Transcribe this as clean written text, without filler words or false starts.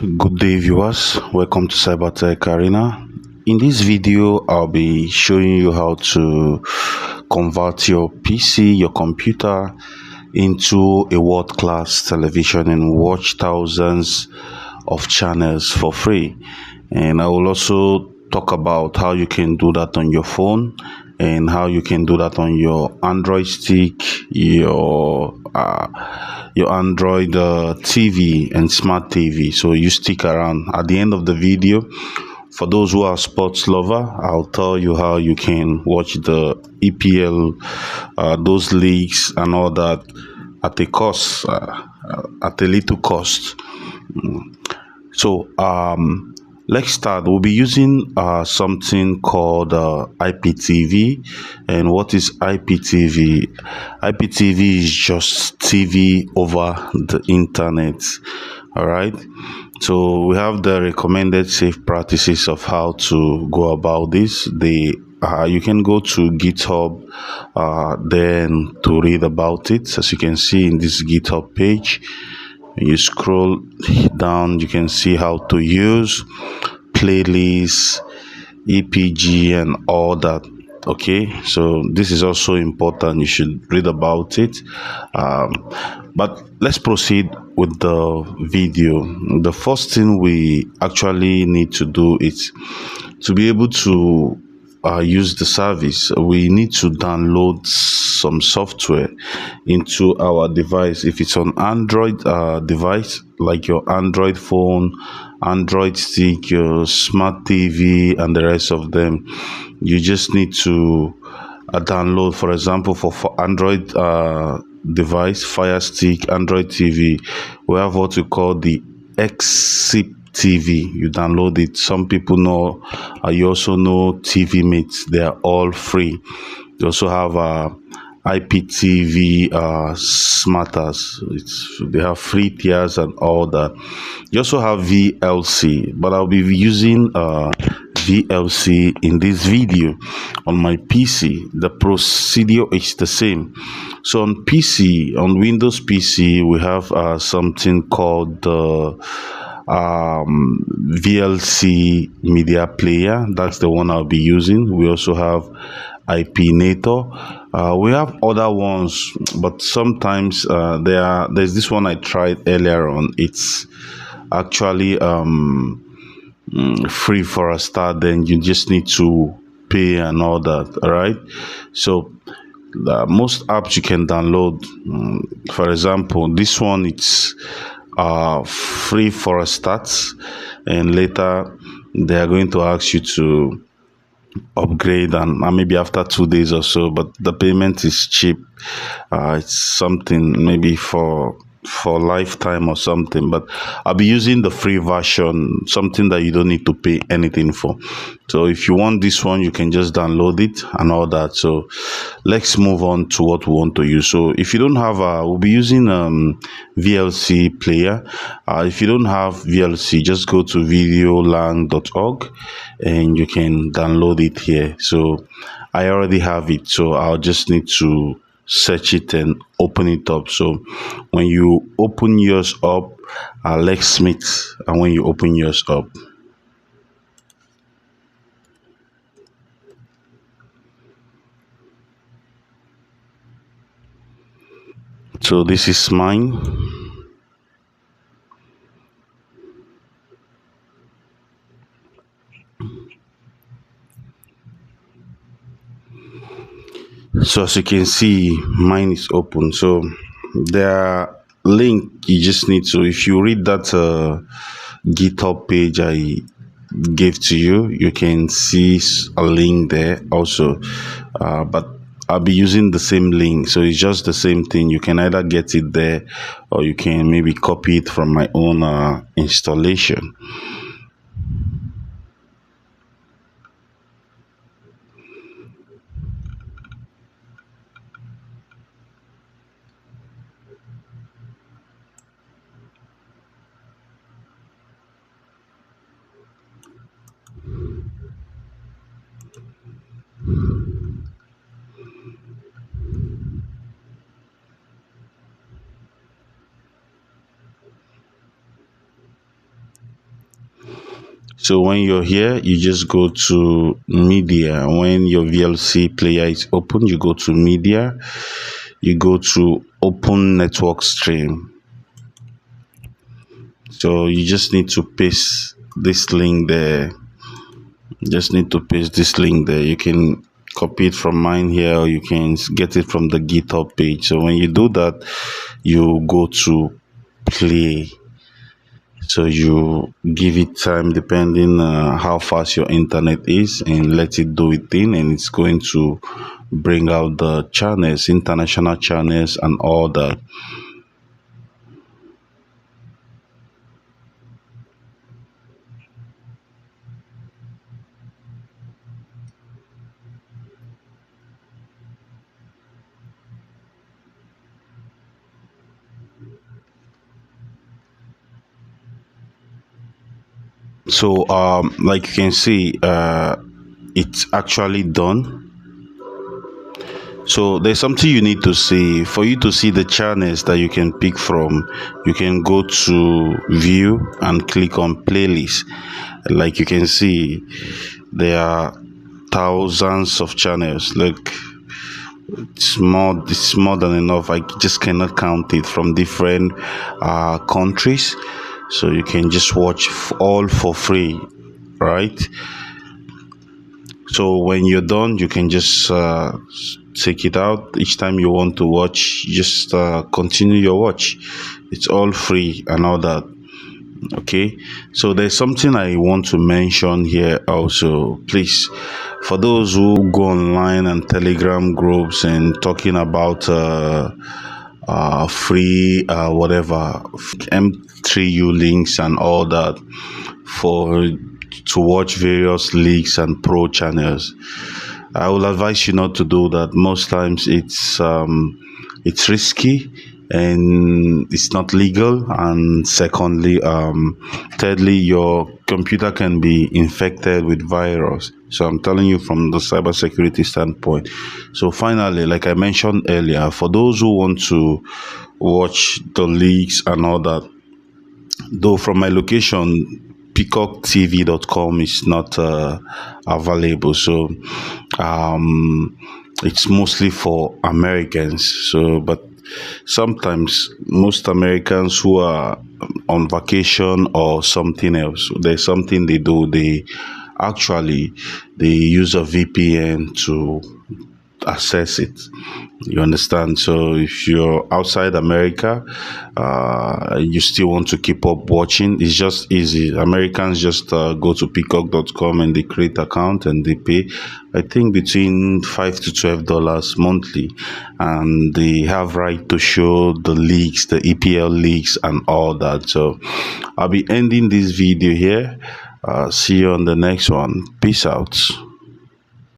Good day viewers, welcome to Cybertech-Arena. In this video, I'll be showing you how to convert your PC, your computer into a world-class television and watch thousands of channels for free. And I will also talk about how you can do that on your phone and how you can do that on your Android stick, your Android TV and smart TV. So you stick around. At the end of the video, for those who are sports lover, I'll tell you how you can watch the EPL, those leagues and all that at a cost, at a little cost. So let's start. We'll be using something called IPTV. And what is IPTV? IPTV is just TV over the internet. All right. So we have the recommended safe practices of how to go about this. You can go to GitHub then to read about it. As you can see in this GitHub page, when you scroll down, you can see how to use playlists, EPG and all that. Okay, so this is also important. You should read about it. But let's proceed with the video. The first thing we actually need to do is to be able to use the service. We need to download some software into our device. If it's on Android device, like your Android phone, Android stick, your smart TV and the rest of them, you just need to download. For example, for Android device, Fire Stick, Android TV, we have what we call the XZip TV. You download it. Some people know, you also know TV Mates. They are all free. You also have IPTV smarters. They have free tiers and all that. You also have VLC, but I'll be using VLC in this video on my PC. The procedure is the same. So on PC, on Windows PC, we have something called VLC media player. That's the one I'll be using. We also have IPnator. We have other ones, but sometimes there's this one I tried earlier on. It's actually free for a start, then you just need to pay and all that. All right, so most apps you can download, for example, this one, it's free for a start, and later they are going to ask you to upgrade, and maybe after 2 days or so, but the payment is cheap. It's something maybe for lifetime or something, but I'll be using the free version, something that you don't need to pay anything for. So if you want this one, you can just download it and all that. So let's move on to what we want to use. So if you don't have we'll be using VLC player. If you don't have VLC, just go to videolang.org and you can download it here. So I already have it, so I'll just need to search it and open it up. So when you open yours up, let's meet. And when you open yours up, so this is mine. So as you can see, mine is open. So the link, you just need to, if you read that GitHub page I gave to you, you can see a link there also, but I'll be using the same link, so it's just the same thing. You can either get it there or you can maybe copy it from my own installation. So when you're here, you just go to media. When your VLC player is open, you go to media, you go to open network stream. So you just need to paste this link there. You can copy it from mine here, or you can get it from the GitHub page. So when you do that, you go to play. So you give it time depending how fast your internet is, and let it do its thing, and it's going to bring out the channels, international channels and all that. So like you can see, it's actually done. So there's something you need to see. For you to see the channels that you can pick from, you can go to view and click on playlist. Like you can see, there are thousands of channels. Like it's more than enough. I just cannot count it, from different countries. So you can just watch all for free, right? So when you're done, you can just take it out. Each time you want to watch, just continue your watch. It's all free and all that. Okay, so there's something I want to mention here also. Please, for those who go online and Telegram groups and talking about free whatever M3U links and all that for to watch various leagues and pro channels, I will advise you not to do that. Most times it's risky, and it's not legal, and secondly, thirdly, your computer can be infected with virus. So I'm telling you from the cybersecurity standpoint. So finally, like I mentioned earlier, for those who want to watch the leagues and all that, though from my location, peacocktv.com is not available. So it's mostly for Americans. So but sometimes most Americans who are on vacation or something else, there's something they do. They use a VPN to access it. You understand? So if you're outside America, you still want to keep up watching, it's just easy. Americans just go to peacock.com and they create account and they pay, I think, between $5 to $12 monthly, and they have right to show the leagues, the EPL leagues and all that. So I'll be ending this video here. See you on the next one. Peace out.